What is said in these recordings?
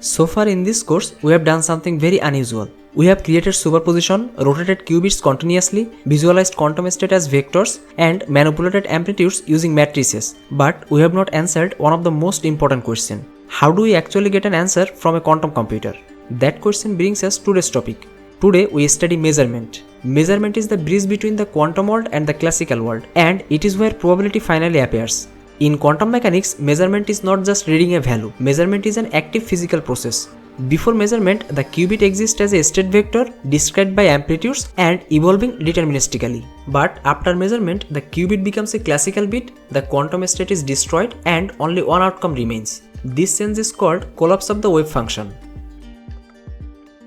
So far in this course, we have done something very unusual. We have created superposition, rotated qubits continuously, visualized quantum state as vectors, and manipulated amplitudes using matrices. But we have not answered one of the most important questions. How do we actually get an answer from a quantum computer? That question brings us to today's topic. Today we study measurement. Measurement is the bridge between the quantum world and the classical world, and it is where probability finally appears. In quantum mechanics, measurement is not just reading a value. Measurement is an active physical process. Before measurement, the qubit exists as a state vector described by amplitudes and evolving deterministically. But after measurement, the qubit becomes a classical bit, the quantum state is destroyed, and only one outcome remains. This change is called collapse of the wave function.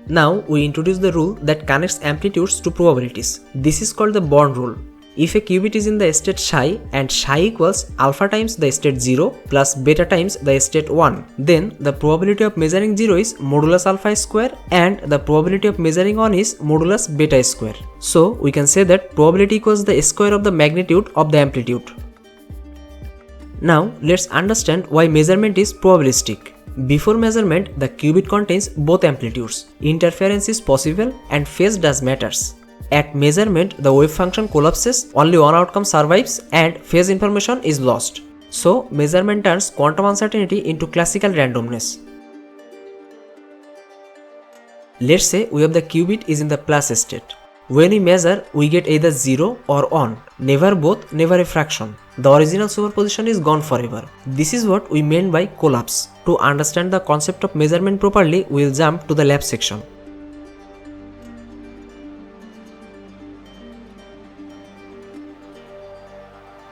Now we introduce the rule that connects amplitudes to probabilities. This is called the Born rule. If a qubit is in the state psi and psi equals alpha times the state 0 plus beta times the state 1, then the probability of measuring 0 is modulus alpha square and the probability of measuring 1 is modulus beta square. So we can say that probability equals the square of the magnitude of the amplitude. Now let's understand why measurement is probabilistic. Before measurement, the qubit contains both amplitudes. Interference is possible and phase does matters. At measurement, the wave function collapses, only one outcome survives and phase information is lost. So, measurement turns quantum uncertainty into classical randomness. Let's say we have the qubit is in the plus state. When we measure, we get either 0 or 1, never both, never a fraction. The original superposition is gone forever. This is what we mean by collapse. To understand the concept of measurement properly, we will jump to the lab section.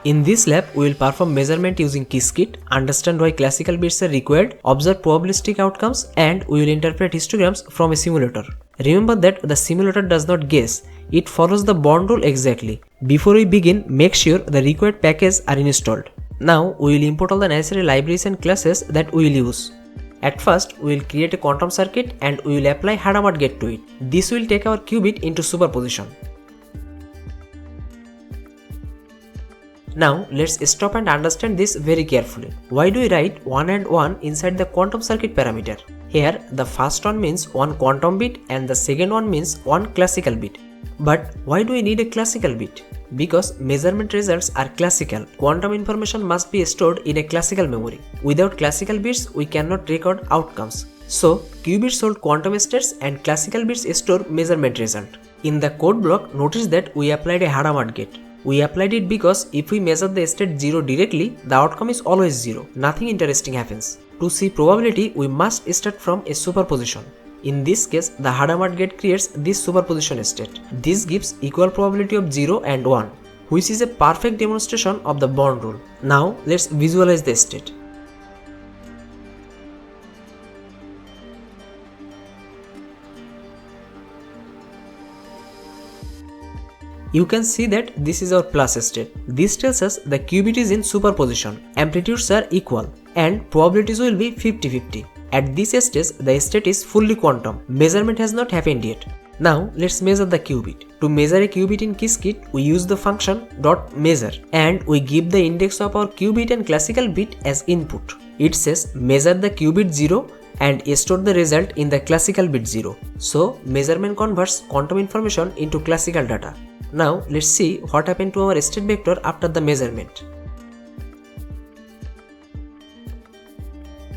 In this lab, we will perform measurement using Qiskit, understand why classical bits are required, observe probabilistic outcomes, and we will interpret histograms from a simulator. Remember that the simulator does not guess, it follows the Born rule exactly. Before we begin, make sure the required packages are installed. Now, we will import all the necessary libraries and classes that we will use. At first, we will create a quantum circuit and we will apply Hadamard gate to it. This will take our qubit into superposition. Now let's stop and understand this very carefully. Why do we write 1 and 1 inside the quantum circuit parameter? Here the first one means one quantum bit and the second one means one classical bit. But why do we need a classical bit? Because measurement results are classical. Quantum information must be stored in a classical memory. Without classical bits we cannot record outcomes. So qubits hold quantum states and classical bits store measurement result. In the code block, notice that we applied a Hadamard gate. We applied it because if we measure the state 0 directly, the outcome is always 0. Nothing interesting happens. To see probability, we must start from a superposition. In this case, the Hadamard gate creates this superposition state. This gives equal probability of 0 and 1, which is a perfect demonstration of the Born rule. Now, let's visualize the state. You can see that this is our plus state. This tells us the qubit is in superposition, amplitudes are equal, and probabilities will be 50-50. At this stage, the state is fully quantum. Measurement has not happened yet. Now, let's measure the qubit. To measure a qubit in Qiskit, we use the function .measure and we give the index of our qubit and classical bit as input. It says measure the qubit 0 and store the result in the classical bit 0. So, measurement converts quantum information into classical data. Now let's see what happened to our state vector after the measurement.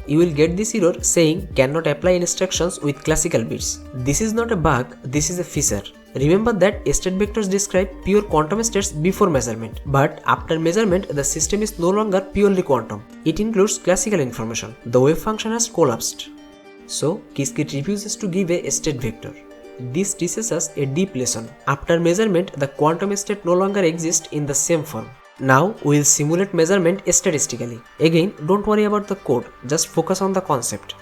You will get this error saying cannot apply instructions with classical bits. This is not a bug, this is a feature. Remember that state vectors describe pure quantum states before measurement, but after measurement the system is no longer purely quantum. It includes classical information. The wave function has collapsed. So Qiskit refuses to give a state vector. This teaches us a deep lesson. After measurement, the quantum state no longer exists in the same form. Now we will simulate measurement statistically. Again, don't worry about the code, just focus on the concept.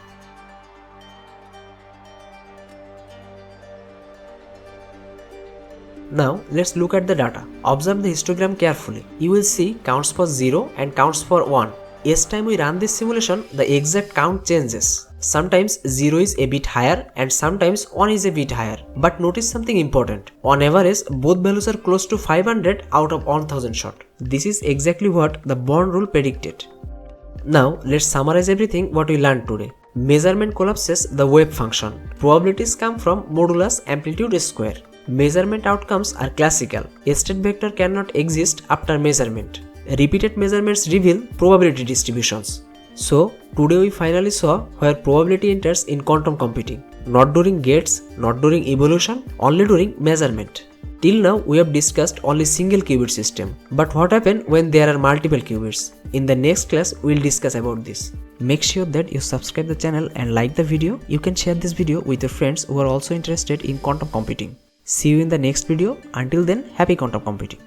Now let's look at the data. Observe the histogram carefully. You will see counts for 0 and counts for 1. Each time we run this simulation, the exact count changes. Sometimes 0 is a bit higher and sometimes 1 is a bit higher. But notice something important. On average, both values are close to 500 out of 1000 shot. This is exactly what the Born rule predicted. Now let's summarize everything what we learned today. Measurement collapses the wave function. Probabilities come from modulus amplitude square. Measurement outcomes are classical. A state vector cannot exist after measurement. Repeated measurements reveal probability distributions. So, today we finally saw where probability enters in quantum computing. Not during gates, not during evolution, only during measurement. Till now, we have discussed only single qubit system. But what happens when there are multiple qubits? In the next class, we will discuss about this. Make sure that you subscribe the channel and like the video. You can share this video with your friends who are also interested in quantum computing. See you in the next video. Until then, happy quantum computing.